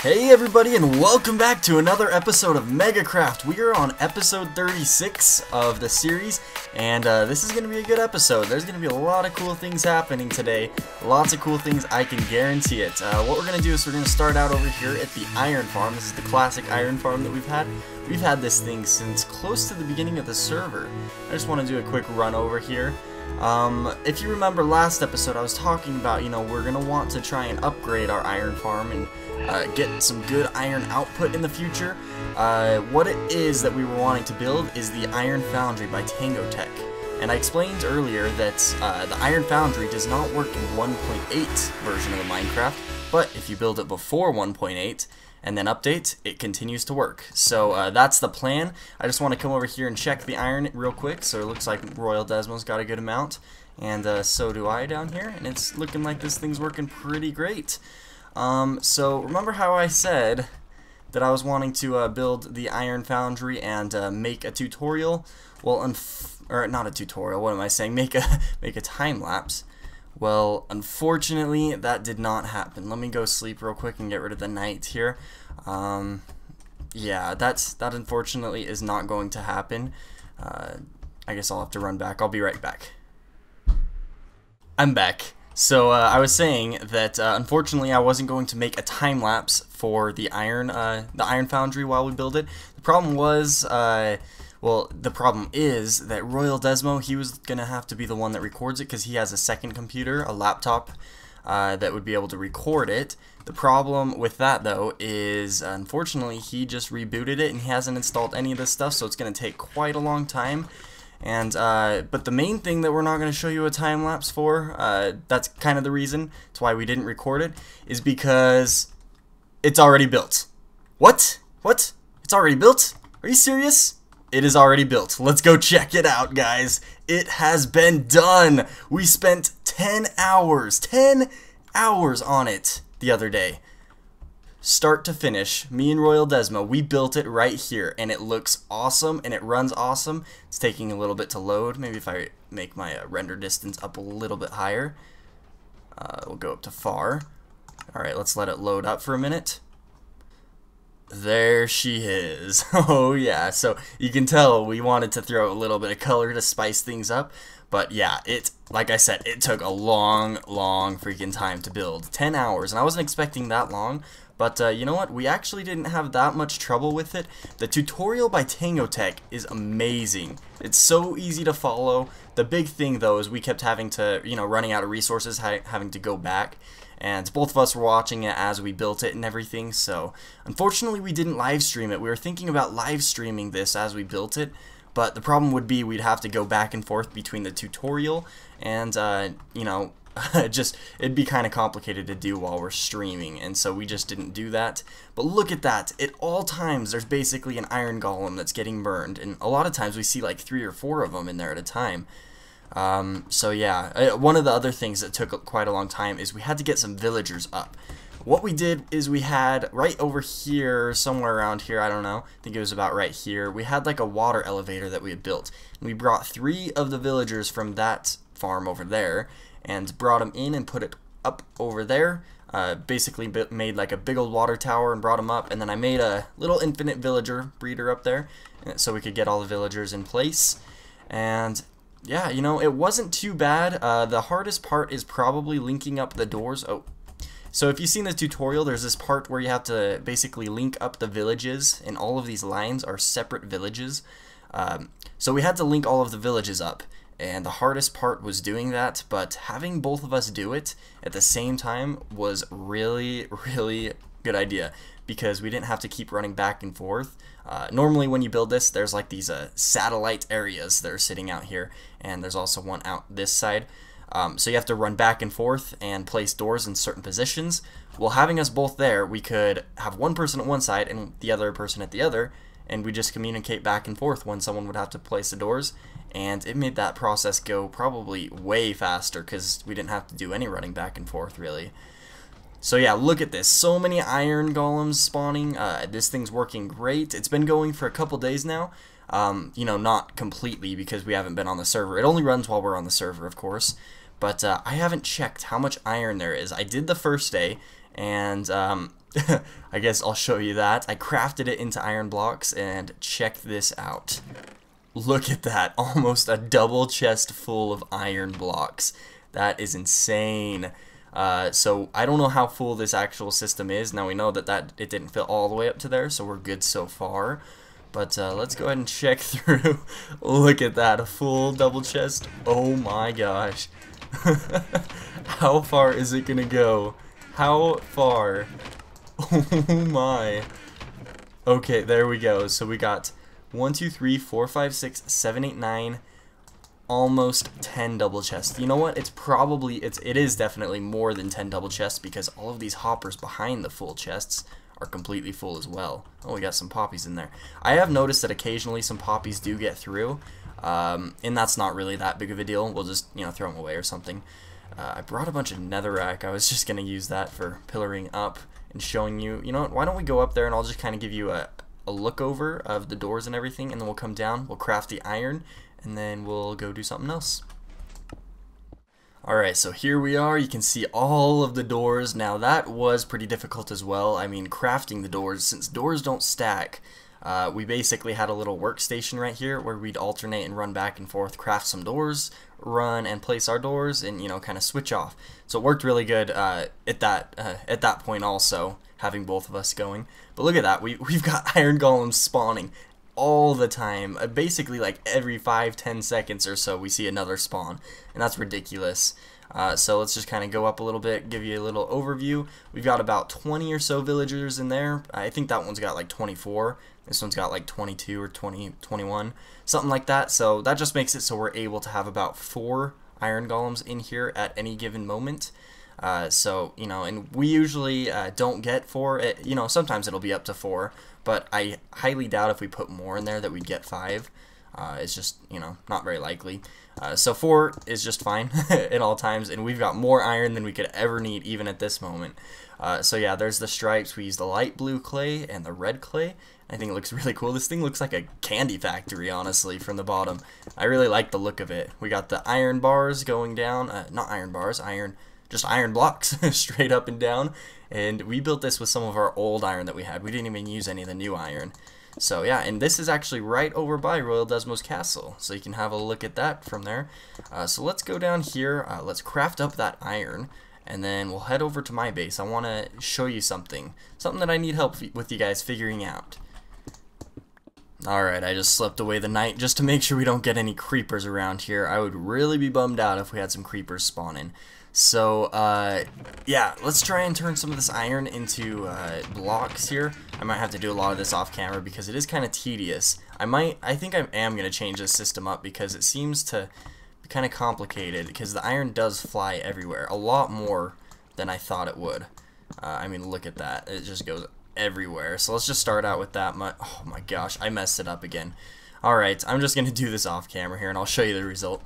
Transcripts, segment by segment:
Hey everybody, and welcome back to another episode of MegaKraft. We are on episode 36 of the series, and this is going to be a good episode. There's going to be a lot of cool things happening today. Lots of cool things, I can guarantee it. What we're going to do is we're going to start out over here at the Iron Farm. This is the classic Iron Farm that we've had. We've had this thing since close to the beginning of the server. I just want to do a quick run over here. If you remember last episode, I was talking about, we're going to want to try and upgrade our Iron Farm and get some good iron output in the future. What it is that we were wanting to build is the Iron Foundry by Tango Tek. And I explained earlier that the Iron Foundry does not work in 1.8 version of the Minecraft, but if you build it before 1.8 and then update, it continues to work. So that's the plan. I just want to come over here and check the iron real quick. So it looks like Royal Desmo's got a good amount, and so do I down here, and it's looking like this thing's working pretty great. So remember how I said that I was wanting to build the Iron Foundry and make a tutorial? Well, or not a tutorial. What am I saying? Make a time lapse. Well, unfortunately, that did not happen. Let me go sleep real quick and get rid of the night here. Yeah, that unfortunately is not going to happen. I guess I'll have to run back. I'll be right back. I'm back. So I was saying that unfortunately I wasn't going to make a time lapse for the Iron Foundry while we build it. The problem was, well, the problem is that Royal Desmo, he was gonna have to be the one that records it because he has a second computer, a laptop, that would be able to record it. The problem with that though is, unfortunately, he just rebooted it and he hasn't installed any of this stuff, so it's gonna take quite a long time. And but the main thing that we're not going to show you a time lapse for, that's kind of the reason, it's why we didn't record it, is because it's already built. What? What? It's already built? Are you serious? It is already built. Let's go check it out, guys. It has been done. We spent 10 hours on it the other day. Start to finish, me and Royal Desmo, we built it right here, and it looks awesome, and it runs awesome. It's taking a little bit to load. Maybe if I make my render distance up a little bit higher. We'll go up to far. Alright, let's let it load up for a minute. There she is. Oh yeah, so you can tell we wanted to throw a little bit of color to spice things up. But yeah, like I said, it took a long freaking time to build. 10 hours, and I wasn't expecting that long. But you know what? We actually didn't have that much trouble with it. The tutorial by Tango Tek is amazing. It's so easy to follow. The big thing though is we kept having to, running out of resources, having to go back. And both of us were watching it as we built it and everything. So unfortunately we didn't live stream it. We were thinking about live streaming this as we built it. But the problem would be we'd have to go back and forth between the tutorial and, it'd be kind of complicated to do while we're streaming, and so we just didn't do that. But look at that. At all times, there's basically an iron golem that's getting burned, and a lot of times we see like 3 or 4 of them in there at a time. So yeah, one of the other things that took quite a long time is we had to get some villagers up. What we did is we had right over here, somewhere around here, I don't know, I think it was about right here, we had like a water elevator that we had built. And we brought 3 of the villagers from that farm over there and brought them in and put it up over there. Basically made like a big old water tower and brought them up, and then I made a little infinite villager breeder up there so we could get all the villagers in place. And yeah, it wasn't too bad. The hardest part is probably linking up the doors. Oh. So if you've seen the tutorial, there's this part where you have to basically link up the villages, and all of these lines are separate villages. So we had to link all of the villages up, and the hardest part was doing that, but having both of us do it at the same time was really good idea, because we didn't have to keep running back and forth. Normally when you build this, there's like these satellite areas that are sitting out here, and there's also one out this side. So you have to run back and forth and place doors in certain positions. Well, having us both there, we could have one person at one side and the other person at the other, and we just communicate back and forth when someone would have to place the doors, and it made that process go probably way faster because we didn't have to do any running back and forth really. So yeah, look at this. So many iron golems spawning. This thing's working great. It's been going for a couple days now. Not completely because we haven't been on the server. It only runs while we're on the server, of course. But I haven't checked how much iron there is. I did the first day, and I guess I'll show you that. I crafted it into iron blocks, and check this out. Look at that, almost a double chest full of iron blocks. That is insane. So I don't know how full this actual system is. Now we know that it didn't fit all the way up to there, so we're good so far. But let's go ahead and check through. Look at that, a full double chest. Oh my gosh. How far is it gonna go? How far? Oh my. Okay, there we go. So we got 1, 2, 3, 4, 5, 6, 7, 8, 9, almost 10 double chests. You know what? It is definitely more than 10 double chests because all of these hoppers behind the full chests are completely full as well. Oh, we got some poppies in there. I have noticed that occasionally some poppies do get through, and that's not really that big of a deal. We'll just, throw them away or something. I brought a bunch of netherrack. I was just going to use that for pillaring up and showing you. You know what? Why don't we go up there and I'll just kind of give you a look over of the doors and everything, and then we'll come down, we'll craft the iron, and then we'll go do something else. Alright, so here we are. You can see all of the doors. Now that was pretty difficult as well. I mean, crafting the doors, since doors don't stack, we basically had a little workstation right here where we'd alternate and run back and forth, craft some doors, run and place our doors, and kind of switch off. So it worked really good at that point also, having both of us going. But look at that, we've got iron golems spawning all the time. Basically like every 5-10 seconds or so we see another spawn, and that's ridiculous. So let's just kind of go up a little bit, give you a little overview. We've got about 20 or so villagers in there. I think that one's got like 24. This one's got like 22 or 21, something like that. So that just makes it so we're able to have about 4 iron golems in here at any given moment. So, and we usually don't get 4. Sometimes it'll be up to 4, but I highly doubt if we put more in there that we'd get 5. It's just, not very likely. So 4 is just fine at all times, and we've got more iron than we could ever need even at this moment. So yeah, there's the stripes. We use the light blue clay and the red clay. I think it looks really cool. This thing looks like a candy factory, honestly, from the bottom. I really like the look of it. We got the iron bars going down. Not iron bars, just iron blocks straight up and down. And we built this with some of our old iron that we had. We didn't even use any of the new iron. So yeah, and this is actually right over by Royal Desmo's castle, so you can have a look at that from there. So let's go down here, let's craft up that iron, and then we'll head over to my base. I want to show you something that I need help with you guys figuring out. Alright, I just slept away the night just to make sure we don't get any creepers around here. I would really be bummed out if we had some creepers spawning. So, yeah, let's try and turn some of this iron into blocks here. I might have to do a lot of this off camera because it is kind of tedious. I think I am going to change this system up because it seems to be kind of complicated because the iron does fly everywhere. A lot more than I thought it would. I mean, look at that. It just goes everywhere. So let's just start out with that much. Oh my gosh, I messed it up again. Alright, I'm just going to do this off camera here and I'll show you the result.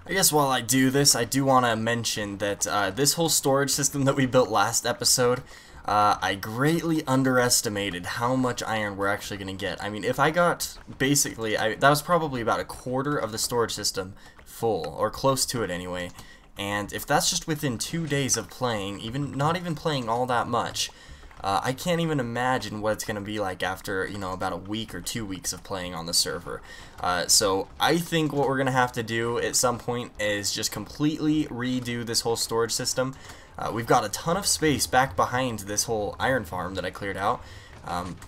I guess while I do this, I do want to mention that this whole storage system that we built last episode, I greatly underestimated how much iron we're actually going to get. I mean, if I got, basically, that was probably about a quarter of the storage system full, or close to it anyway. And if that's just within 2 days of playing, not even playing all that much, I can't even imagine what it's going to be like after, about a week or 2 weeks of playing on the server. So I think what we're going to have to do at some point is just completely redo this whole storage system. We've got a ton of space back behind this whole iron farm that I cleared out,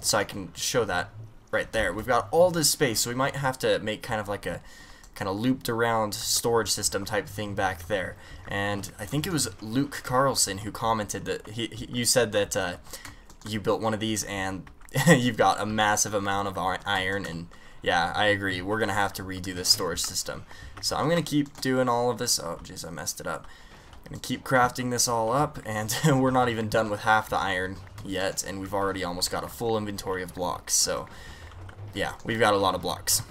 so I can show that right there. We've got all this space, so we might have to make kind of like a looped around storage system type thing back there. And I think it was Luke Carlson who commented that you said that you built one of these and you've got a massive amount of iron, and yeah, I agree. We're gonna have to redo this storage system. So I'm gonna keep doing all of this. Oh jeez, I messed it up. I'm gonna keep crafting this all up, and we're not even done with half the iron yet, and we've already almost got a full inventory of blocks. So yeah, we've got a lot of blocks.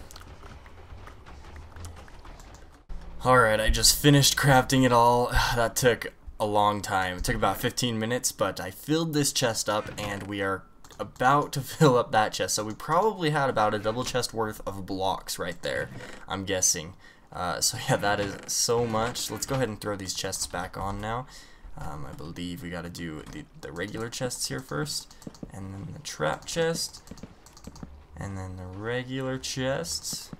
Alright, I just finished crafting it all. That took a long time. It took about 15 minutes, but I filled this chest up, and we are about to fill up that chest. So we probably had about a double chest worth of blocks right there, I'm guessing. So yeah, that is so much. Let's go ahead and throw these chests back on now. I believe we gotta do the regular chests here first, and then the trap chest, and then the regular chests,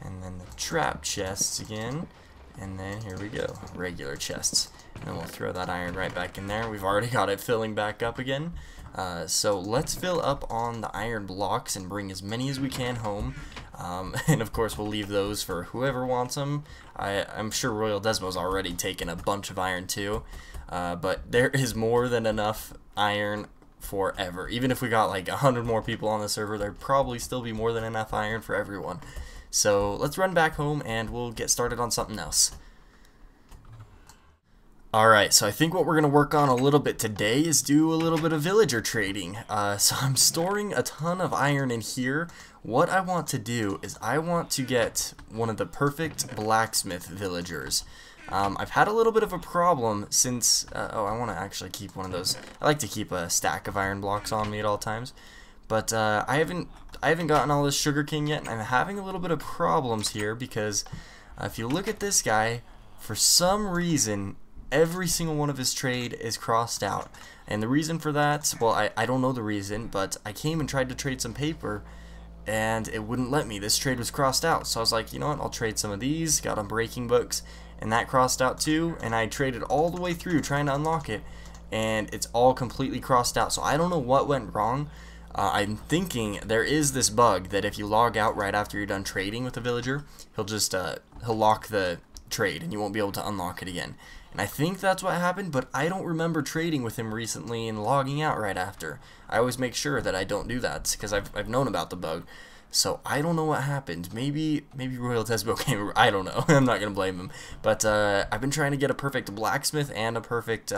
and then the trap chests again, and then here we go, regular chests. And then we'll throw that iron right back in there. We've already got it filling back up again. So let's fill up on the iron blocks and bring as many as we can home. And of course we'll leave those for whoever wants them. I'm sure Royal Desmo's already taken a bunch of iron too. But there is more than enough iron forever. Even if we got like 100 more people on the server, there'd probably still be more than enough iron for everyone. So let's run back home and we'll get started on something else. Alright, so I think what we're going to work on a little bit today is do a little bit of villager trading. So I'm storing a ton of iron in here. What I want to do is I want to get one of the perfect blacksmith villagers. I've had a little bit of a problem since, oh, I want to actually keep one of those. I like to keep a stack of iron blocks on me at all times. But I haven't gotten all this sugarcane yet, and I'm having a little bit of problems here because if you look at this guy, for some reason, every single one of his trade is crossed out. And the reason for that, well, I don't know the reason, but I came and tried to trade some paper, and it wouldn't let me. This trade was crossed out. So I was like, you know what, I'll trade some of these, got on breaking books, and that crossed out too, and I traded all the way through trying to unlock it, and it's all completely crossed out. So I don't know what went wrong. I'm thinking there is this bug that if you log out right after you're done trading with a villager, he'll just he'll lock the trade and you won't be able to unlock it again. And I think that's what happened, but I don't remember trading with him recently and logging out right after. I always make sure that I don't do that because I've known about the bug. So I don't know what happened. Maybe Royal Desmo came. I don't know. I'm not gonna blame him. But I've been trying to get a perfect blacksmith and a perfect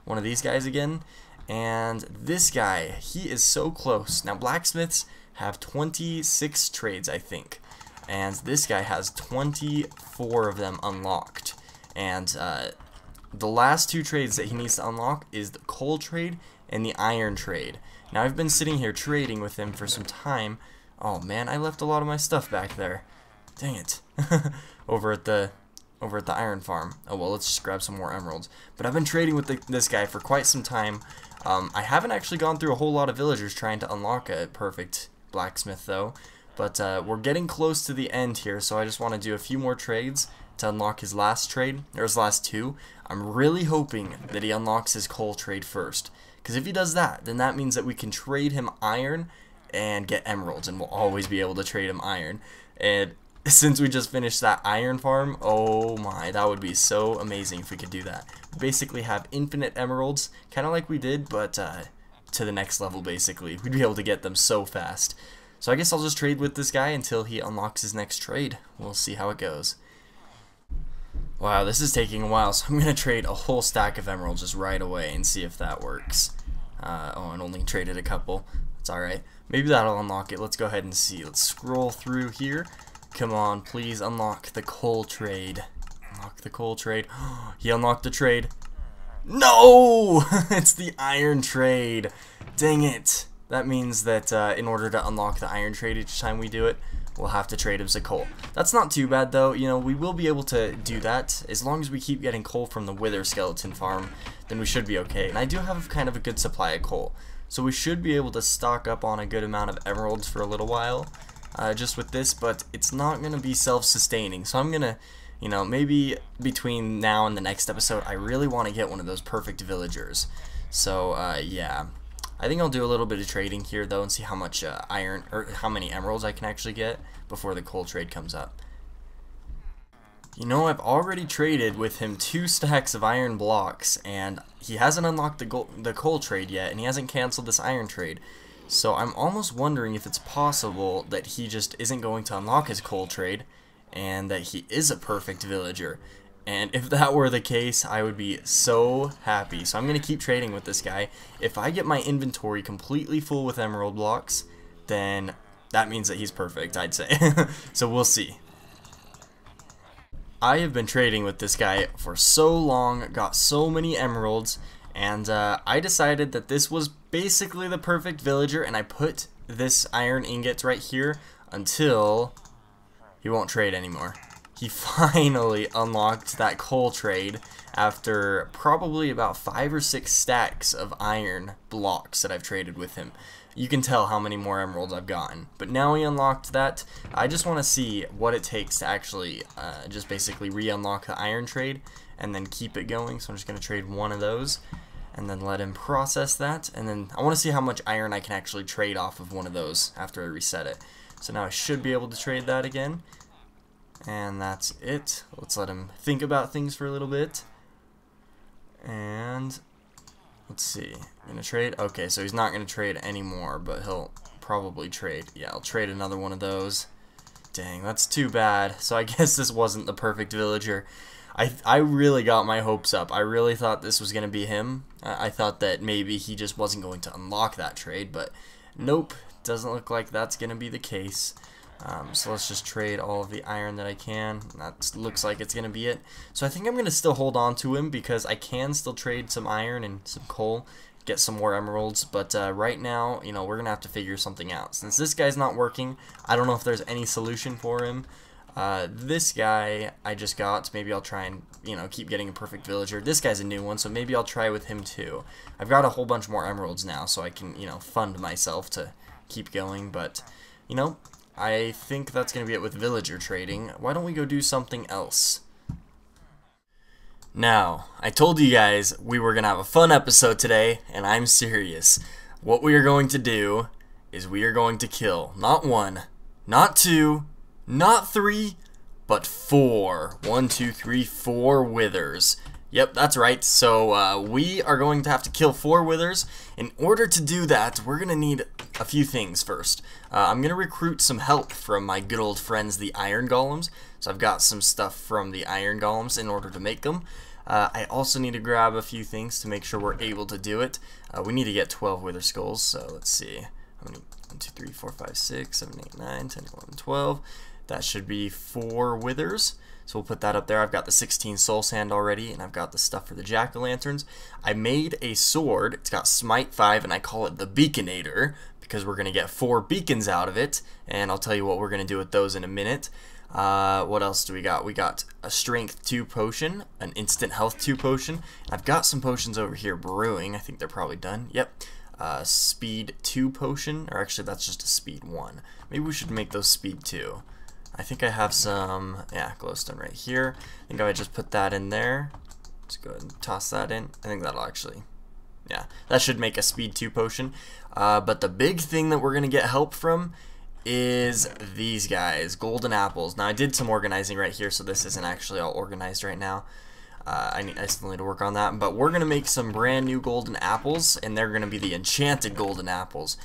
one of these guys again. And this guy, he is so close. Now blacksmiths have 26 trades, I think, and this guy has 24 of them unlocked. And the last two trades that he needs to unlock is the coal trade and the iron trade. Now I've been sitting here trading with him for some time. Oh man, I left a lot of my stuff back there. Dang it. over at the iron farm. Oh well, let's just grab some more emeralds. But I've been trading with this guy for quite some time. I haven't actually gone through a whole lot of villagers trying to unlock a perfect blacksmith though. But we're getting close to the end here, so I just want to do a few more trades to unlock his last trade, or his last two. I'm really hoping that he unlocks his coal trade first, because if he does that, then that means that we can trade him iron and get emeralds, and we'll always be able to trade him iron. And since we just finished that iron farm, oh my, that would be so amazing if we could do that. Basically have infinite emeralds, kind of like we did, but to the next level basically. We'd be able to get them so fast. So I guess I'll just trade with this guy until he unlocks his next trade. We'll see how it goes. Wow, this is taking a while, so I'm going to trade a whole stack of emeralds just right away and see if that works. Oh, and only traded a couple. It's alright. Maybe that'll unlock it. Let's go ahead and see. Let's scroll through here. Come on, please unlock the coal trade. Unlock the coal trade. He unlocked the trade. No! It's the iron trade. Dang it. That means that in order to unlock the iron trade each time we do it, we'll have to trade him some coal. That's not too bad though. You know, we will be able to do that as long as we keep getting coal from the Wither skeleton farm. Then we should be okay. And I do have kind of a good supply of coal, so we should be able to stock up on a good amount of emeralds for a little while, just with this. But it's not gonna be self-sustaining. So I'm gonna, you know, maybe between now and the next episode, I really want to get one of those perfect villagers. So yeah. I think I'll do a little bit of trading here though and see how much iron or how many emeralds I can actually get before the coal trade comes up. You know, I've already traded with him 2 stacks of iron blocks, and he hasn't unlocked the coal trade yet, and he hasn't canceled this iron trade. So I'm almost wondering if it's possible that he just isn't going to unlock his coal trade and that he is a perfect villager. And if that were the case, I would be so happy. So I'm going to keep trading with this guy. If I get my inventory completely full with emerald blocks, then that means that he's perfect, I'd say. So we'll see. I have been trading with this guy for so long, got so many emeralds, and I decided that this was basically the perfect villager, and I put this iron ingots right here until he won't trade anymore. he finally unlocked that coal trade after probably about 5 or 6 stacks of iron blocks that I've traded with him. You can tell how many more emeralds I've gotten. But now he unlocked that. I just want to see what it takes to actually just basically re-unlock the iron trade and then keep it going. So I'm just going to trade one of those and then let him process that. And then I want to see how much iron I can actually trade off of one of those after I reset it. So now I should be able to trade that again. And that's it. Let's let him think about things for a little bit. And let's see. Gonna trade? Okay, so he's not gonna trade anymore, but he'll probably trade. Yeah, I'll trade another one of those. Dang, that's too bad. So I guess this wasn't the perfect villager. I really got my hopes up. I really thought this was gonna be him. I thought that maybe he just wasn't going to unlock that trade, but nope. Doesn't look like that's gonna be the case. So let's just trade all of the iron that I can. That looks like it's gonna be it. So I think I'm gonna still hold on to him because I can still trade some iron and some coal, get some more emeralds. But right now, you know, we're gonna have to figure something out. Since this guy's not working, I don't know if there's any solution for him. This guy I just got. Maybe I'll try and, you know, keep getting a perfect villager. This guy's a new one, so maybe I'll try with him too. I've got a whole bunch more emeralds now, so I can, you know, fund myself to keep going. But, you know, I think that's going to be it with villager trading. Why don't we go do something else? Now, I told you guys we were going to have a fun episode today, and I'm serious. What we are going to do is we are going to kill not 1, not 2, not 3, but 4. 1, 2, 3, 4 withers. Yep, that's right. So we are going to have to kill 4 withers. In order to do that, we're going to need a few things first. I'm going to recruit some help from my good old friends, the Iron Golems. So I've got some stuff from the Iron Golems in order to make them. I also need to grab a few things to make sure we're able to do it. We need to get 12 wither skulls. So let's see. How many? 1, 2, 3, 4, 5, 6, 7, 8, 9, 10, 11, 12. That should be 4 withers. So we'll put that up there. I've got the 16 soul sand already, and I've got the stuff for the jack-o'-lanterns. I made a sword. It's got smite 5, and I call it the Beaconator because we're going to get 4 beacons out of it, and I'll tell you what we're going to do with those in a minute. What else do we got? We got a strength 2 potion, an instant health 2 potion. I've got some potions over here brewing. I think they're probably done. Yep. Speed 2 potion, or actually that's just a speed 1. Maybe we should make those speed 2. I think I have some, yeah, glowstone right here. I think I would just put that in there. Let's go ahead and toss that in. I think that'll actually, yeah, that should make a speed 2 potion. But the big thing that we're going to get help from is these guys, golden apples. Now I did some organizing right here, so this isn't actually all organized right now. I still need to work on that. But we're going to make some brand new golden apples, and they're going to be the enchanted golden apples.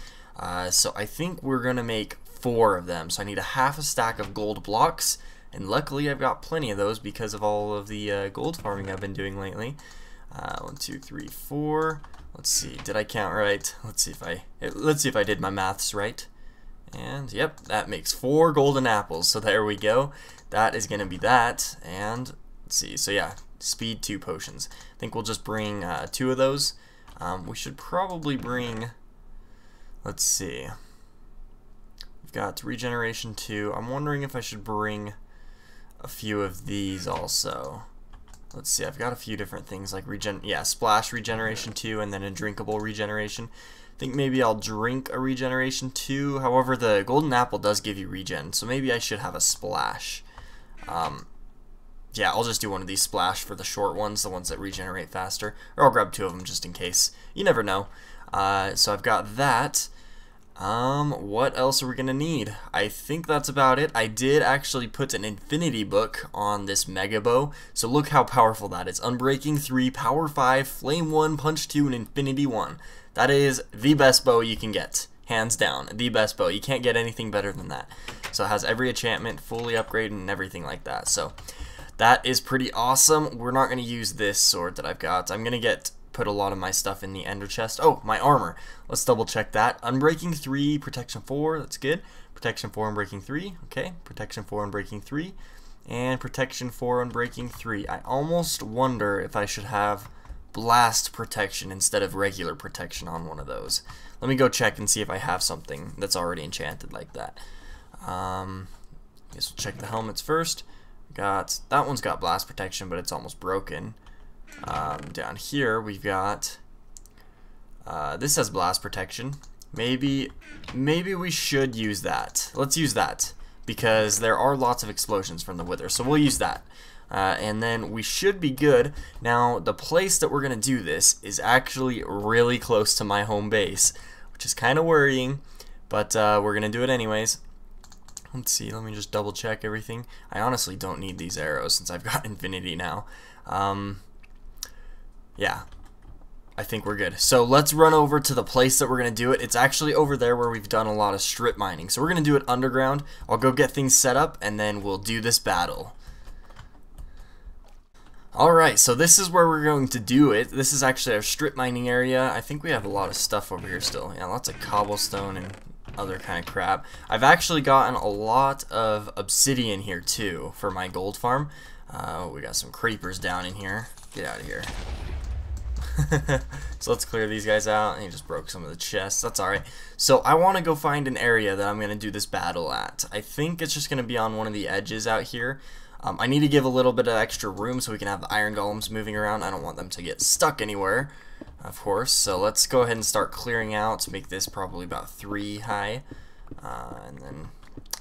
So I think we're going to make 4 of them. So I need a half a stack of gold blocks, and luckily I've got plenty of those because of all of the gold farming I've been doing lately. 1, 2, 3, 4. Let's see. Did I count right? Let's see if I did my maths right. And yep, that makes 4 golden apples. So there we go. That is going to be that. And let's see. So yeah, speed 2 potions. I think we'll just bring 2 of those. We should probably bring. Let's see. Got regeneration 2. I'm wondering if I should bring a few of these also. Let's see, I've got a few different things like splash regeneration 2 and then a drinkable regeneration. I think maybe I'll drink a regeneration 2. However, the golden apple does give you regen, so maybe I should have a splash. Yeah, I'll just do one of these splash for the short ones, the ones that regenerate faster. Or I'll grab 2 of them just in case. You never know. So I've got that. What else are we gonna need? I think that's about it. I did actually put an infinity book on this mega bow, so look how powerful that is. Unbreaking 3, power 5, flame 1, punch 2, and infinity 1. That is the best bow you can get. Hands down, the best bow. You can't get anything better than that. So it has every enchantment fully upgraded and everything like that. So that is pretty awesome. We're not gonna use this sword that I've got. I'm gonna put a lot of my stuff in the ender chest. Oh, my armor. Let's double check that. Unbreaking 3, protection 4, that's good. Protection 4, unbreaking 3, okay. Protection 4, unbreaking 3, and protection 4, unbreaking 3. I almost wonder if I should have blast protection instead of regular protection on one of those. Let me go check and see if I have something that's already enchanted like that. Guess we'll check the helmets first. Got that one's got blast protection, but it's almost broken. Down here we've got this has blast protection. Maybe we should use that. Let's use that because there are lots of explosions from the wither, so we'll use that. And then we should be good. Now the place that we're gonna do this is actually really close to my home base, which is kind of worrying, but we're gonna do it anyways. Let's see, let me just double check everything. I honestly don't need these arrows since I've got infinity now. Yeah, I think we're good. So let's run over to the place that we're going to do it. It's actually over there where we've done a lot of strip mining. So we're going to do it underground. I'll go get things set up and then we'll do this battle. Alright, so this is where we're going to do it. This is actually our strip mining area. I think we have a lot of stuff over here still. Yeah, lots of cobblestone and other kind of crap. I've actually gotten a lot of obsidian here too for my gold farm. We got some creepers down in here. Get out of here. So let's clear these guys out. And he just broke some of the chests. That's alright. So I want to go find an area that I'm going to do this battle at. I think it's just going to be on one of the edges out here. I need to give a little bit of extra room so we can have the iron golems moving around. I don't want them to get stuck anywhere, of course. So let's go ahead and start clearing out. Make this probably about 3 high, and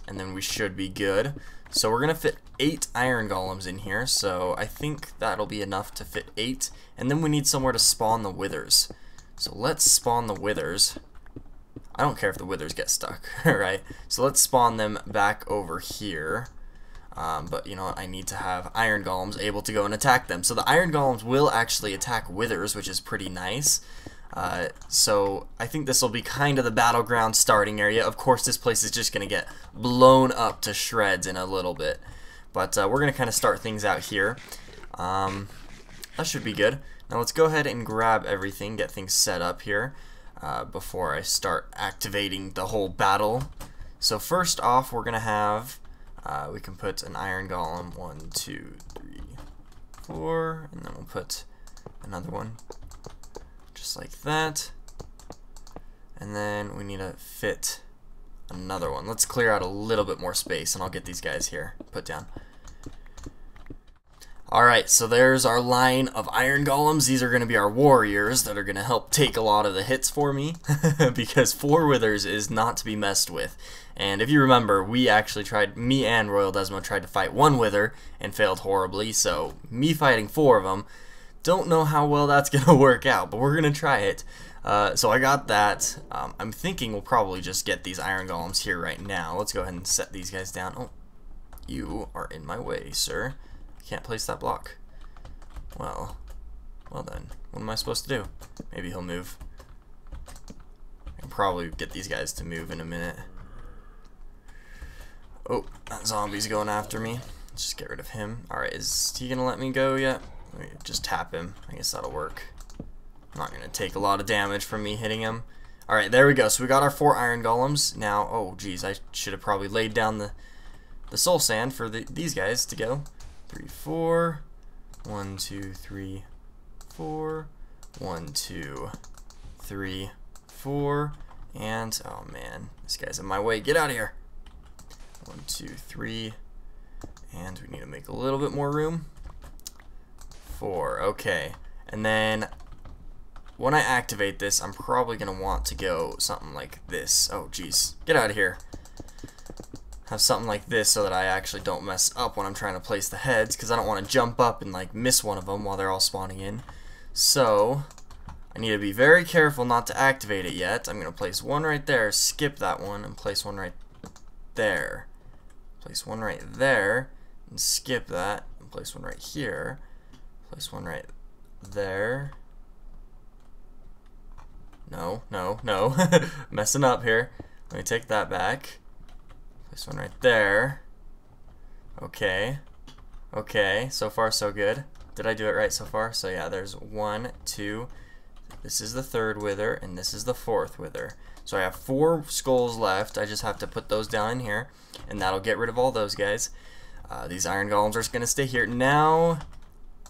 then we should be good. So we're gonna fit 8 iron golems in here. So I think that'll be enough to fit 8. And then we need somewhere to spawn the withers. So let's spawn the withers. I don't care if the withers get stuck, right? So let's spawn them back over here. But you know what, I need to have iron golems able to go and attack them. So the iron golems will actually attack withers, which is pretty nice. So I think this will be kind of the battleground starting area. Of course, this place is just going to get blown up to shreds in a little bit. But we're going to kind of start things out here. That should be good. Now let's go ahead and grab everything, get things set up here before I start activating the whole battle. So first off, we're going to have... we can put an iron golem, 1, 2, 3, 4, and then we'll put another one just like that. And then we need to fit another one. Let's clear out a little bit more space and I'll get these guys here put down. Alright, so there's our line of iron golems. These are going to be our warriors that are going to help take a lot of the hits for me because 4 withers is not to be messed with. And if you remember, we actually tried, me and Royal Desmo tried to fight 1 wither and failed horribly, so me fighting 4 of them, don't know how well that's going to work out, but we're going to try it. So I got that. I'm thinking we'll probably just get these iron golems here right now. Let's go ahead and set these guys down. Oh, you are in my way, sir. Can't place that block. Well then, what am I supposed to do? Maybe he'll move. I can probably get these guys to move in a minute. Oh, that zombie's going after me. Let's just get rid of him. Alright, is he gonna let me go yet? Let me just tap him. I guess that'll work. Not gonna take a lot of damage from me hitting him. Alright, there we go. So we got our 4 iron golems. Now, oh geez, I should have probably laid down the soul sand for these guys to go. 3, 4. 1, 2, 3, 4. 1, 2, 3, 4. And oh man, this guy's in my way. Get out of here. 1, 2, 3. And we need to make a little bit more room. 4. Okay. And then when I activate this, I'm probably gonna want to go something like this. Oh geez, get out of here. Have something like this so that I actually don't mess up when I'm trying to place the heads, because I don't want to jump up and like miss one of them while they're all spawning in. So I need to be very careful not to activate it yet. I'm gonna place one right there, skip that one, and place one right there. Place one right there and skip that, and place one right here. Place one right there. No, no, no. Messing up here. Let me take that back. Place one right there. Okay. Okay, so far so good. Did I do it right so far? So yeah, there's 1, 2. This is the 3rd wither, and this is the 4th wither. So I have 4 skulls left. I just have to put those down in here, and that'll get rid of all those guys. These iron golems are just gonna stay here. Now,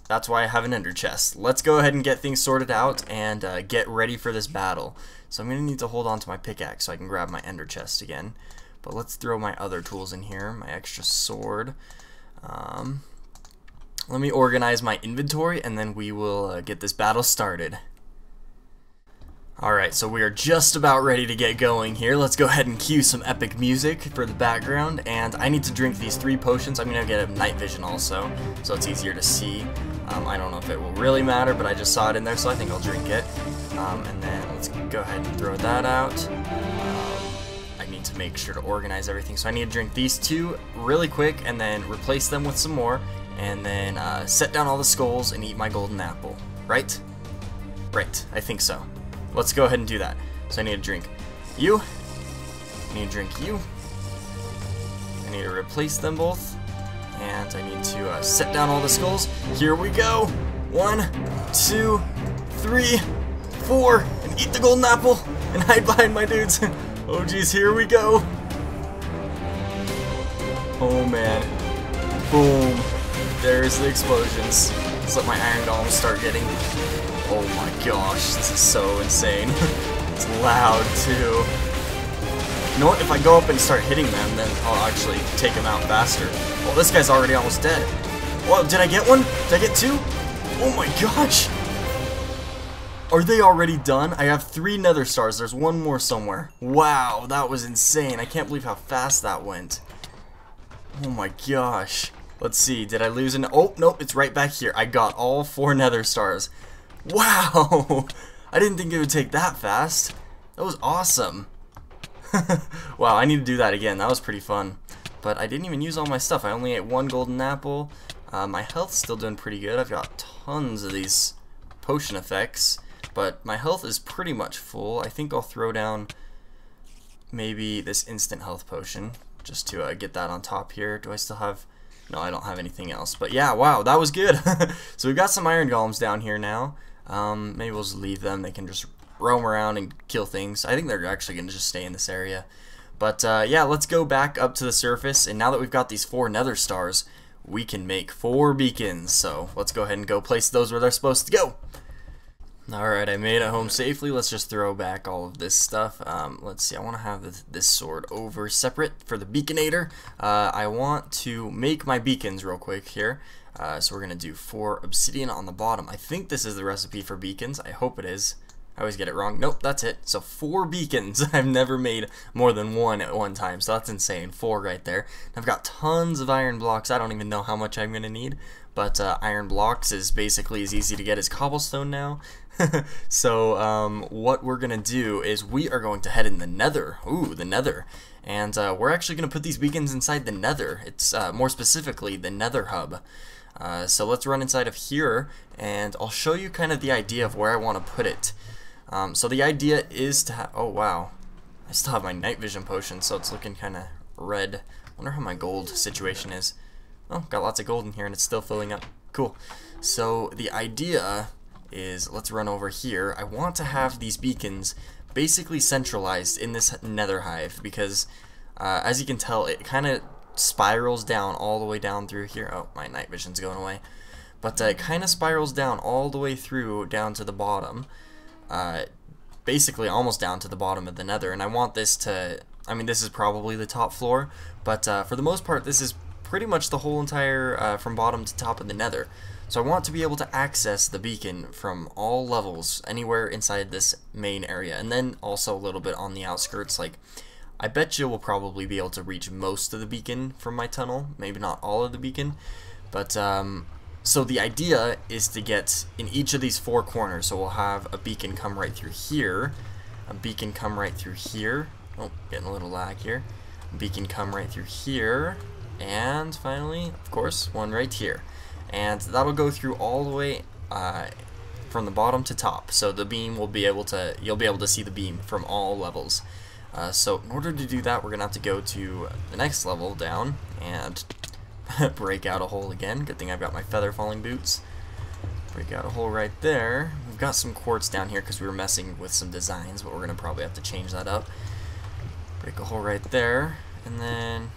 that's why I have an ender chest. Let's go ahead and get things sorted out and get ready for this battle. So I'm gonna need to hold on to my pickaxe so I can grab my ender chest again. But let's throw my other tools in here, my extra sword. Let me organize my inventory and then we will get this battle started. Alright, so we are just about ready to get going here. Let's go ahead and cue some epic music for the background, and I need to drink these 3 potions. I'm gonna get a night vision also, so it's easier to see. I don't know if it will really matter, but I just saw it in there, so I think I'll drink it. And then let's go ahead and throw that out. I need to make sure to organize everything, so I need to drink these 2 really quick and then replace them with some more, and then set down all the skulls and eat my golden apple. Right? Right, I think so. Let's go ahead and do that. So I need to drink you. I need to drink you. I need to replace them both. And I need to set down all the skulls. Here we go. 1, 2, 3, 4. And eat the golden apple. And hide behind my dudes. Oh geez, here we go. Oh man. Boom. There's the explosions. Let's let my iron golem start getting... Oh my gosh, this is so insane. It's loud too. You know what, if I go up and start hitting them, then I'll actually take them out faster. Well, this guy's already almost dead. Whoa, did I get one? Did I get 2? Oh my gosh! Are they already done? I have 3 nether stars, there's 1 more somewhere. Wow, that was insane. I can't believe how fast that went. Oh my gosh. Let's see, did I lose an... Oh, nope, it's right back here. I got all 4 nether stars. Wow! I didn't think it would take that fast. That was awesome. Wow, I need to do that again. That was pretty fun. But I didn't even use all my stuff. I only ate 1 golden apple. My health's still doing pretty good. I've got tons of these potion effects. But my health is pretty much full. I think I'll throw down maybe this instant health potion. Just to get that on top here. Do I still have... No, I don't have anything else. But yeah, wow, that was good. So we've got some iron golems down here now. Maybe we'll just leave them. They can just roam around and kill things. I think they're actually going to just stay in this area. But yeah, let's go back up to the surface. And now that we've got these 4 nether stars, we can make 4 beacons. So let's go ahead and go place those where they're supposed to go. Alright, I made it home safely. Let's just throw back all of this stuff. Let's see, I want to have this sword over separate for the beaconator. I want to make my beacons real quick here. So we're going to do 4 obsidian on the bottom. I think this is the recipe for beacons. I hope it is. I always get it wrong. Nope, that's it. So 4 beacons. I've never made more than 1 at one time, so that's insane. 4 right there. I've got tons of iron blocks. I don't even know how much I'm going to need. But iron blocks is basically as easy to get as cobblestone now. So what we're going to do is we are going to head in the nether. Ooh, the nether. And we're actually going to put these beacons inside the nether. It's more specifically the nether hub. So let's run inside of here, and I'll show you kind of the idea of where I want to put it. So the idea is to have... Oh, wow. I still have my night vision potion, so it's looking kind of red. I wonder how my gold situation is. Oh, got lots of gold in here, and it's still filling up. Cool. So the idea is, let's run over here. I want to have these beacons basically centralized in this nether hive, because as you can tell, it kind of spirals down all the way down through here. Oh, my night vision's going away. But it kind of spirals down all the way through down to the bottom. Basically almost down to the bottom of the nether. And I want this to... I mean, this is probably the top floor. But for the most part, this is pretty much the whole entire from bottom to top of the nether. So I want to be able to access the beacon from all levels, anywhere inside this main area. And then also a little bit on the outskirts. Like, I bet you we'll probably be able to reach most of the beacon from my tunnel. Maybe not all of the beacon. But, so the idea is to get in each of these 4 corners. So we'll have a beacon come right through here. A beacon come right through here. Oh, getting a little lag here. A beacon come right through here. And finally, of course, one right here. And that'll go through all the way from the bottom to top. So the beam will be able to, you'll be able to see the beam from all levels. So in order to do that, we're gonna have to go to the next level down and break out a hole again. Good thing I've got my feather falling boots. Break out a hole right there. We've got some quartz down here because we were messing with some designs, but we're gonna probably have to change that up. Break a hole right there, and then,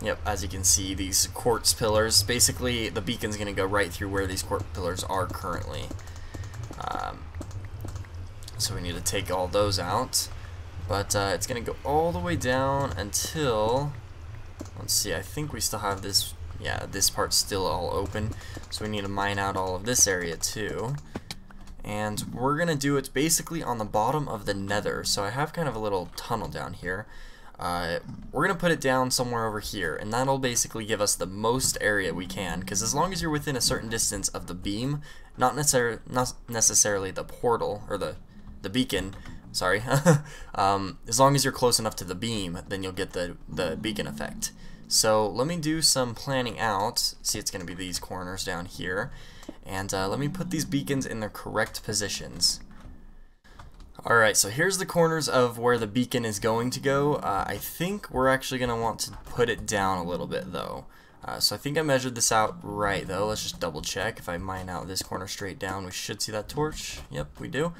yep, as you can see, these quartz pillars, basically the beacon's gonna go right through where these quartz pillars are currently. So we need to take all those out. But it's going to go all the way down until, let's see, I think we still have this, yeah, this part's still all open, so we need to mine out all of this area too. And we're gonna do it basically on the bottom of the Nether. So I have kind of a little tunnel down here. We're gonna put it down somewhere over here, and that'll basically give us the most area we can, because as long as you're within a certain distance of the beam, not necessarily the portal or the beacon, sorry, as long as you're close enough to the beam, then you'll get the beacon effect. So let me do some planning out. See, it's gonna be these corners down here, and let me put these beacons in their correct positions. Alright, so here's the corners of where the beacon is going to go. I think we're actually going to want to put it down a little bit though. So I think I measured this out right though. Let's just double check. If I mine out this corner straight down, we should see that torch. Yep, we do.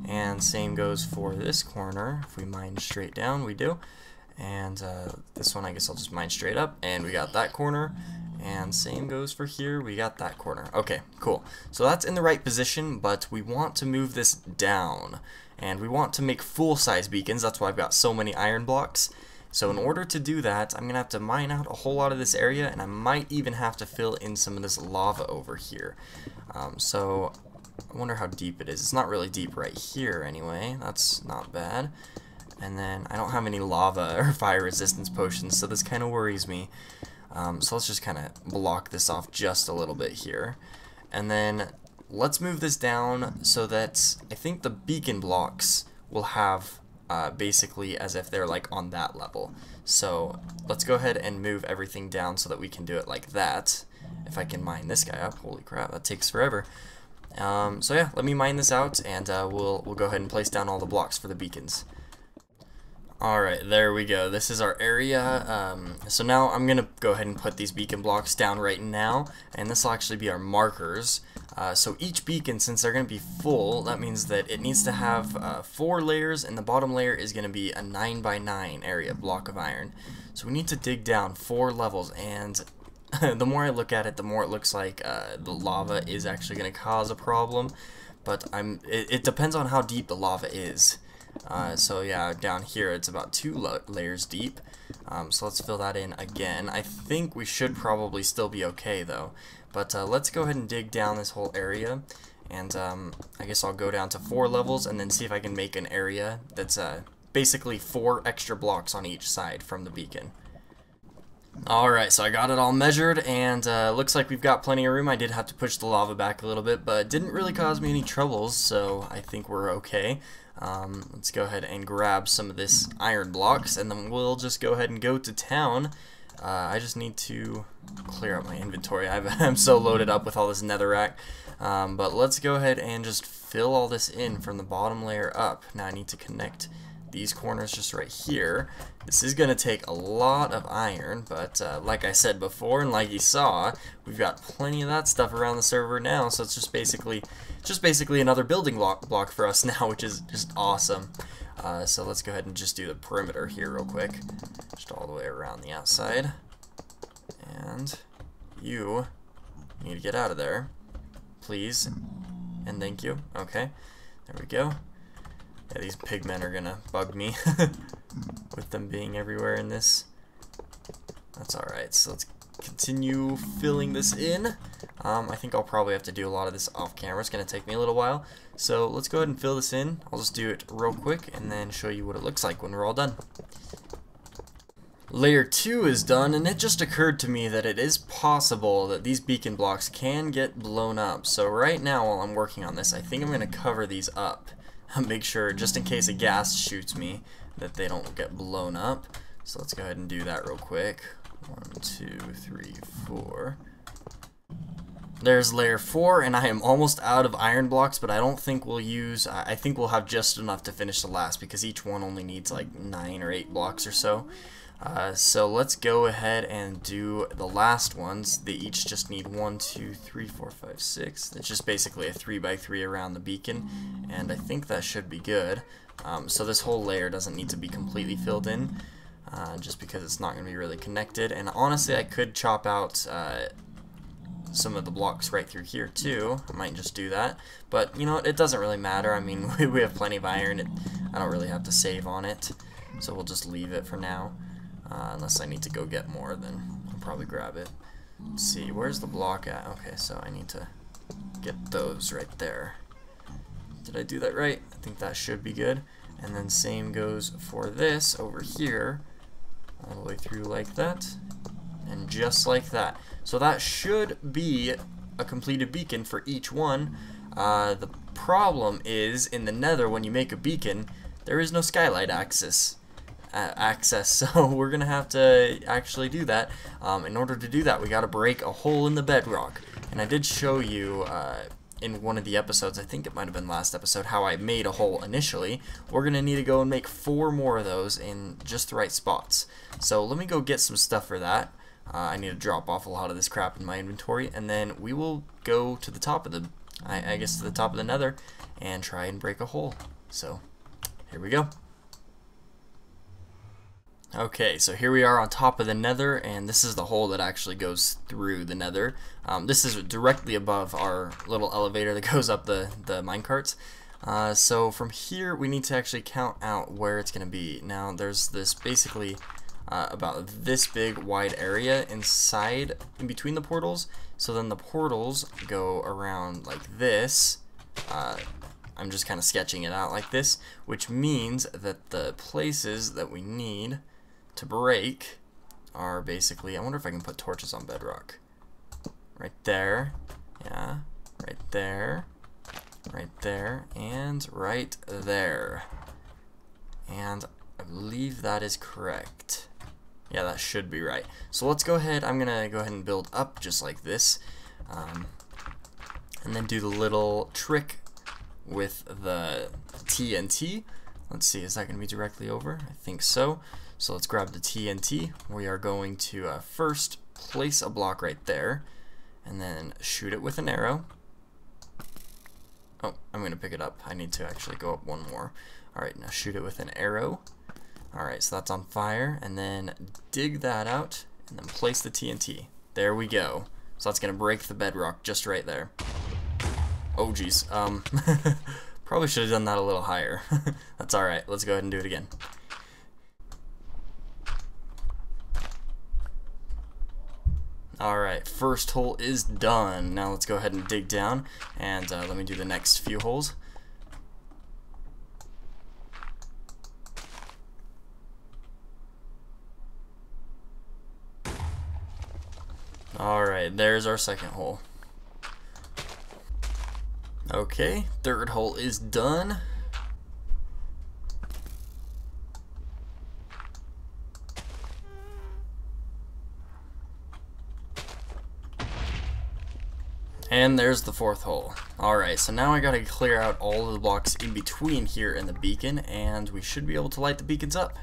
And same goes for this corner. If we mine straight down, we do. And this one I guess I'll just mine straight up, and we got that corner. And same goes for here, we got that corner. Okay, cool. So that's in the right position, but we want to move this down. And we want to make full-size beacons, that's why I've got so many iron blocks. So in order to do that, I'm going to have to mine out a whole lot of this area, and I might even have to fill in some of this lava over here. So I wonder how deep it is. It's not really deep right here anyway, that's not bad. And then I don't have any lava or fire resistance potions, so this kind of worries me. So let's just kind of block this off just a little bit here. And then let's move this down so that I think the beacon blocks will have basically as if they're like on that level. So let's go ahead and move everything down so that we can do it like that. If I can mine this guy up, holy crap, that takes forever. So yeah, let me mine this out, and we'll go ahead and place down all the blocks for the beacons. Alright, there we go. This is our area. So now I'm going to go ahead and put these beacon blocks down right now, and this will actually be our markers. So each beacon, since they're going to be full, that means that it needs to have 4 layers, and the bottom layer is going to be a 9x9 area block of iron. So we need to dig down 4 levels, and the more I look at it, the more it looks like the lava is actually going to cause a problem. But it depends on how deep the lava is. So yeah, down here it's about 2 layers deep. So let's fill that in again. I think we should probably still be okay though. But let's go ahead and dig down this whole area. And I guess I'll go down to 4 levels and then see if I can make an area that's basically 4 extra blocks on each side from the beacon. Alright, so I got it all measured, and looks like we've got plenty of room. I did have to push the lava back a little bit, but it didn't really cause me any troubles, so I think we're okay. Let's go ahead and grab some of this iron blocks, and then we'll just go ahead and go to town. I just need to clear out my inventory. I'm so loaded up with all this netherrack. But let's go ahead and just fill all this in from the bottom layer up. Now I need to connect these corners just right here. This is going to take a lot of iron, but like I said before, and like you saw, we've got plenty of that stuff around the server now, so it's just basically another building block for us now, which is just awesome. So let's go ahead and just do the perimeter here real quick, just all the way around the outside. And you need to get out of there, please, and thank you. Okay, there we go. Yeah, these pigmen are gonna bug me with them being everywhere in this. That's alright, so let's continue filling this in. I think I'll probably have to do a lot of this off camera. It's gonna take me a little while. So let's go ahead and fill this in. I'll just do it real quick and then show you what it looks like when we're all done. Layer 2 is done, and it just occurred to me that it is possible that these beacon blocks can get blown up. So right now while I'm working on this, I think I'm gonna cover these up. Make sure, just in case a gas shoots me, that they don't get blown up. So let's go ahead and do that real quick. 1, 2, 3, 4. There's layer 4, and I am almost out of iron blocks, but I don't think we'll use, I think we'll have just enough to finish the last, because each one only needs like 9 or 8 blocks or so. So let's go ahead and do the last ones. They each just need 1, 2, 3, 4, 5, 6. It's just basically a 3x3 around the beacon, and I think that should be good. So this whole layer doesn't need to be completely filled in, just because it's not going to be really connected. And honestly, I could chop out some of the blocks right through here too. I might just do that, but you know, it doesn't really matter. I mean, we have plenty of iron. I don't really have to save on it, so we'll just leave it for now. Unless I need to go get more, then I'll probably grab it. Let's see, where's the block at? Okay, so I need to get those right there. Did I do that right? I think that should be good. And then same goes for this over here, all the way through like that, and just like that. So that should be a completed beacon for each one. The problem is, in the Nether, when you make a beacon, there is no skylight access. So we're gonna have to actually do that. In order to do that, we gotta break a hole in the bedrock. And I did show you in one of the episodes, I think it might have been last episode, how I made a hole initially. We're gonna need to go and make 4 more of those in just the right spots. So let me go get some stuff for that. I need to drop off a lot of this crap in my inventory, and then we will go to the top of the, I guess to the top of the Nether, and try and break a hole. So here we go. Okay, so here we are on top of the Nether, and this is the hole that actually goes through the Nether. This is directly above our little elevator that goes up the minecarts. So from here, we need to actually count out where it's going to be. Now, there's this basically about this big wide area inside, in between the portals. So then the portals go around like this. I'm just kind of sketching it out like this, which means that the places that we need to break are basically, I wonder if I can put torches on bedrock. Right there, yeah, right there, and right there. And I believe that is correct. Yeah, that should be right. So let's go ahead, I'm gonna go ahead and build up just like this, and then do the little trick with the TNT. Let's see, is that gonna be directly over? I think so. So let's grab the TNT. We are going to first place a block right there, and then shoot it with an arrow. Oh, I'm going to pick it up. I need to actually go up one more. Alright, now shoot it with an arrow. Alright, so that's on fire, and then dig that out, and then place the TNT. There we go. So that's going to break the bedrock just right there. Oh geez, probably should have done that a little higher. That's alright, let's go ahead and do it again. Alright, first hole is done. Now let's go ahead and dig down, and let me do the next few holes. Alright, there's our second hole. Okay, third hole is done. And there's the fourth hole. Alright, so now I gotta clear out all of the blocks in between here and the beacon, and we should be able to light the beacons up.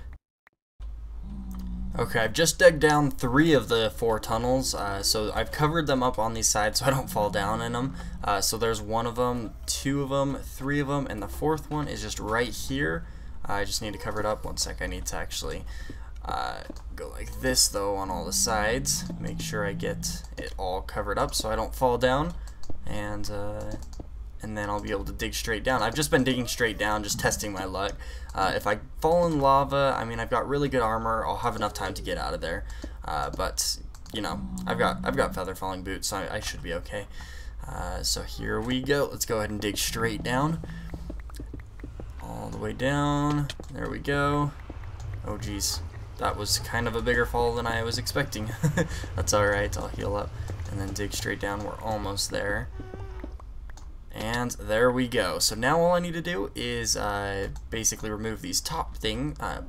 Okay, I've just dug down 3 of the 4 tunnels, so I've covered them up on these sides so I don't fall down in them. So there's 1 of them, 2 of them, 3 of them, and the 4th one is just right here. I just need to cover it up. One sec, I need to actually go like this though on all the sides. Make sure I get it all covered up so I don't fall down, and then I'll be able to dig straight down. I've just been digging straight down, just testing my luck. If I fall in lava, I mean, I've got really good armor. I'll have enough time to get out of there. But you know, I've got feather falling boots, so I should be okay. So here we go. Let's go ahead and dig straight down, all the way down. There we go. Oh geez, that was kind of a bigger fall than I was expecting. That's alright, I'll heal up and then dig straight down. We're almost there. And there we go. So now all I need to do is basically remove these top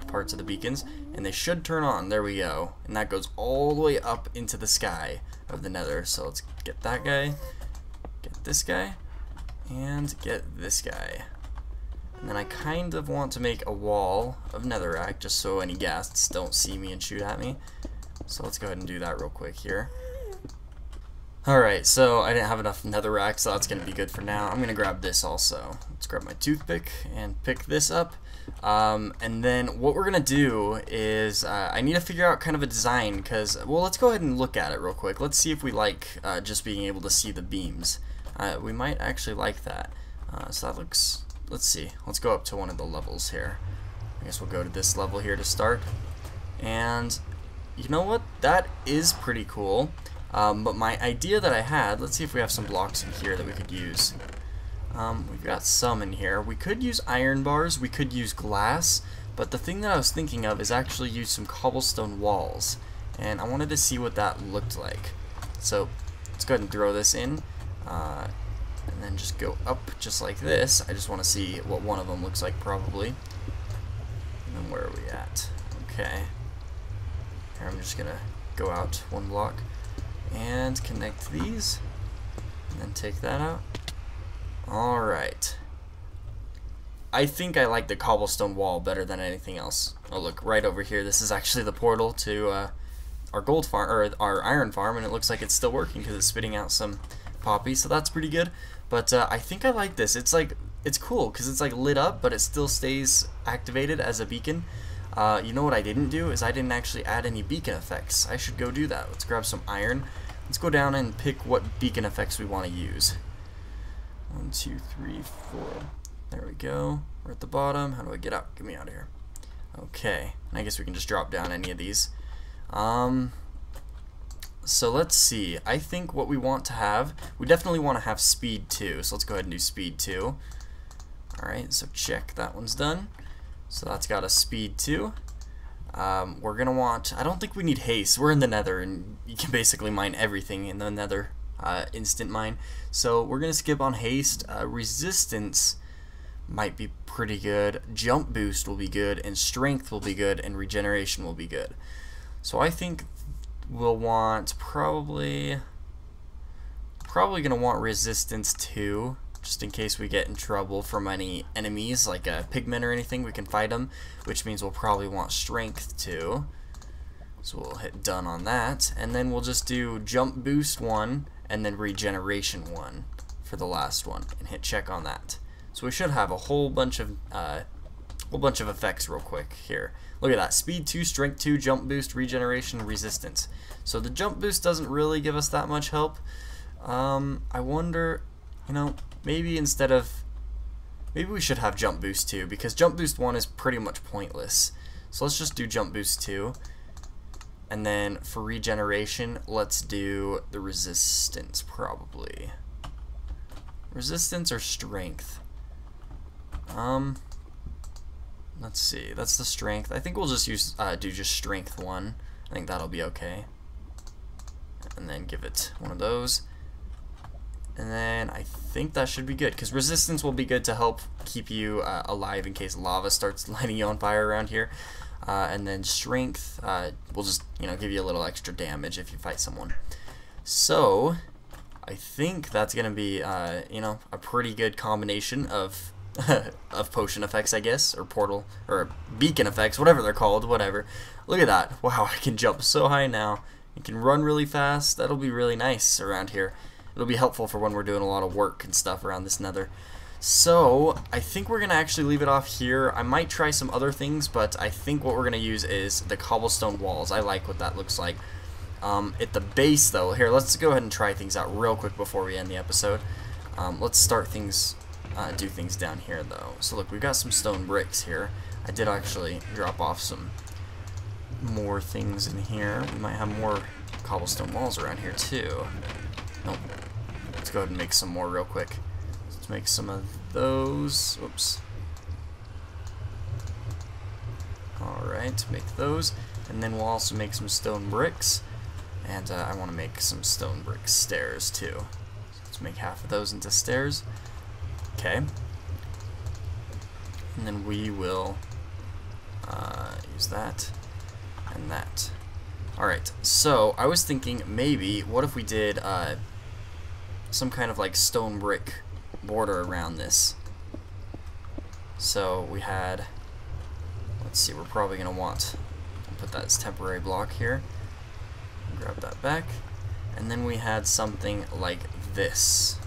parts of the beacons, and they should turn on. There we go. And that goes all the way up into the sky of the Nether. So let's get that guy, get this guy, and get this guy. And then I kind of want to make a wall of netherrack just so any ghasts don't see me and shoot at me. So let's go ahead and do that real quick here. Alright, so I didn't have enough netherrack, so that's going to be good for now. I'm going to grab this also. Let's grab my toothpick and pick this up. And then what we're going to do is I need to figure out kind of a design, because, well, let's go ahead and look at it real quick. Let's see if we like just being able to see the beams. We might actually like that. So that looks, let's see. Let's go up to one of the levels here. I guess we'll go to this level here to start. And you know what? That is pretty cool. But my idea that I had, let's see if we have some blocks in here that we could use. We've got some in here. We could use iron bars, we could use glass, but the thing that I was thinking of is actually use some cobblestone walls. And I wanted to see what that looked like. So let's go ahead and throw this in. And then just go up just like this. I just want to see what one of them looks like probably. And then where are we at? Okay. Here I'm just going to go out one block and connect these. And then take that out. Alright. I think I like the cobblestone wall better than anything else. Oh look, right over here, this is actually the portal to our gold farm, or our iron farm, and it looks like it's still working because it's spitting out some poppy, so that's pretty good. But I think I like this. It's cool because it's like lit up, but it still stays activated as a beacon. You know what I didn't do is I didn't actually add any beacon effects. I should go do that. Let's grab some iron. Let's go down and pick what beacon effects we want to use. 1, 2, 3, 4. There we go. We're at the bottom. How do I get out? Get me out of here. Okay. And I guess we can just drop down any of these. So let's see. I think what we want to have, we definitely want to have speed 2. So let's go ahead and do speed 2. Alright, so check. That one's done. So that's got a speed 2. We're going to want, I don't think we need haste. We're in the Nether, and you can basically mine everything in the Nether. Instant mine. So we're going to skip on haste. Resistance might be pretty good. Jump boost will be good, and strength will be good, and regeneration will be good. So I think we'll want probably gonna want resistance 2, just in case we get in trouble from any enemies like pigmen or anything. We can fight them, which means we'll probably want strength 2. So we'll hit done on that, and then we'll just do jump boost 1 and then regeneration 1 for the last one, and hit check on that. So we should have a whole bunch of effects real quick here. Look at that, speed 2, strength 2, jump boost, regeneration, resistance. So the jump boost doesn't really give us that much help. I wonder, you know, maybe we should have jump boost 2, because jump boost 1 is pretty much pointless. So let's just do jump boost 2. And then for regeneration, let's do the resistance probably. Resistance or strength? Let's see, that's the strength. I think we'll just use do just strength 1. I think that'll be okay. And then give it one of those. And then I think that should be good, because resistance will be good to help keep you alive in case lava starts lighting you on fire around here. And then strength will just, you know, give you a little extra damage if you fight someone. So I think that's gonna be you know, a pretty good combination of of potion effects, I guess, or portal or beacon effects, whatever they're called, whatever. Look at that. Wow, I can jump so high now. You can run really fast. That'll be really nice around here. It'll be helpful for when we're doing a lot of work and stuff around this Nether. So I think we're gonna actually leave it off here. I might try some other things, but I think what we're gonna use is the cobblestone walls. I like what that looks like. At the base though, here, let's go ahead and try things out real quick before we end the episode. Let's start things, do things down here though. So look, we've got some stone bricks here. I did actually drop off some more things in here. We might have more cobblestone walls around here too. Nope. Let's go ahead and make some more real quick. Let's make some of those. Oops. Alright, make those. And then we'll also make some stone bricks. And I want to make some stone brick stairs too. So let's make half of those into stairs. Okay. And then we will use that and that. Alright, so I was thinking maybe, what if we did some kind of like stone brick border around this? So we had, let's see, we're probably going to want, I'll put that as temporary block here. Grab that back. And then we had something like this.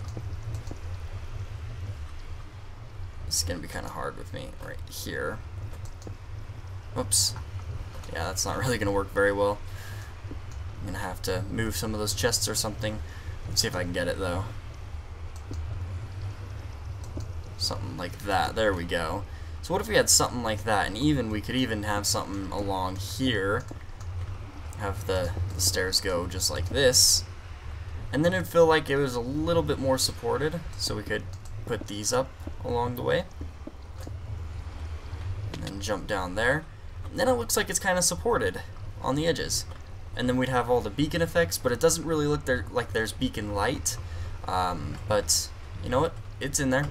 This is going to be kind of hard with me right here. Oops. Yeah, that's not really going to work very well. I'm going to have to move some of those chests or something. Let's see if I can get it though. Something like that. There we go. So what if we had something like that, and even we could even have something along here. Have the stairs go just like this, And then it'd feel like it was a little bit more supported, so we could put these up along the way. And then jump down there. And then it looks like it's kind of supported on the edges. And then we'd have all the beacon effects, but it doesn't really look like there's beacon light. But you know what? It's in there.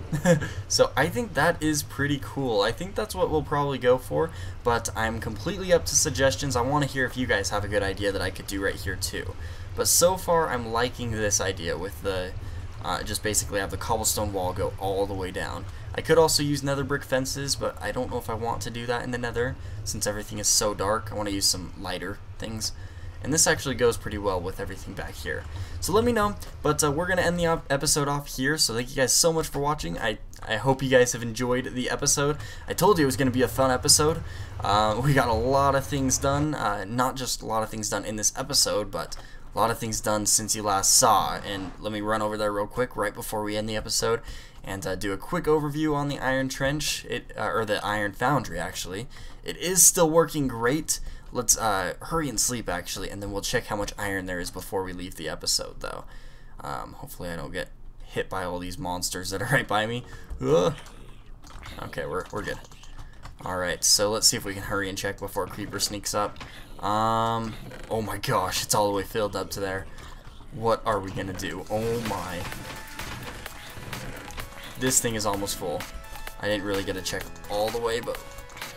So I think that is pretty cool. I think that's what we'll probably go for, but I'm completely up to suggestions. I want to hear if you guys have a good idea that I could do right here too. But so far I'm liking this idea with the just basically have the cobblestone wall go all the way down. I could also use nether brick fences, but I don't know if I want to do that in the nether since everything is so dark. I want to use some lighter things. And this actually goes pretty well with everything back here. So let me know, but we're going to end the episode off here, so thank you guys so much for watching. I hope you guys have enjoyed the episode. I told you it was going to be a fun episode. We got a lot of things done, not just a lot of things done in this episode, but a lot of things done since you last saw. And let me run over there real quick right before we end the episode and do a quick overview on the Iron Trench, or the Iron Foundry actually. It is still working great. Let's hurry and sleep actually, and then we'll check how much iron there is before we leave the episode though. Hopefully I don't get hit by all these monsters that are right by me. Ugh. Okay, we're good. Alright, so let's see if we can hurry and check before a creeper sneaks up. Oh my gosh, it's all the way filled up to there. What are we gonna do? Oh my. This thing is almost full. I didn't really get to check all the way, but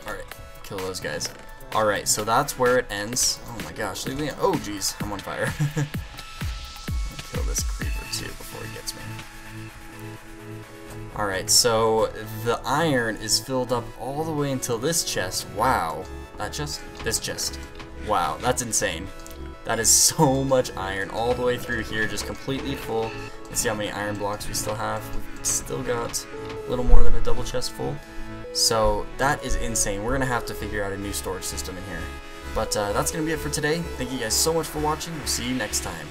alright, kill those guys. Alright, so that's where it ends. Oh my gosh, leave me. Oh jeez, I'm on fire. Kill this creeper too before he gets me. Alright, so the iron is filled up all the way until this chest. Wow. That chest? This chest. Wow, that's insane. That is so much iron all the way through here, just completely full. Let's see how many iron blocks we still have. We've still got a little more than a double chest full. So that is insane. We're going to have to figure out a new storage system in here. But that's going to be it for today. Thank you guys so much for watching. We'll see you next time.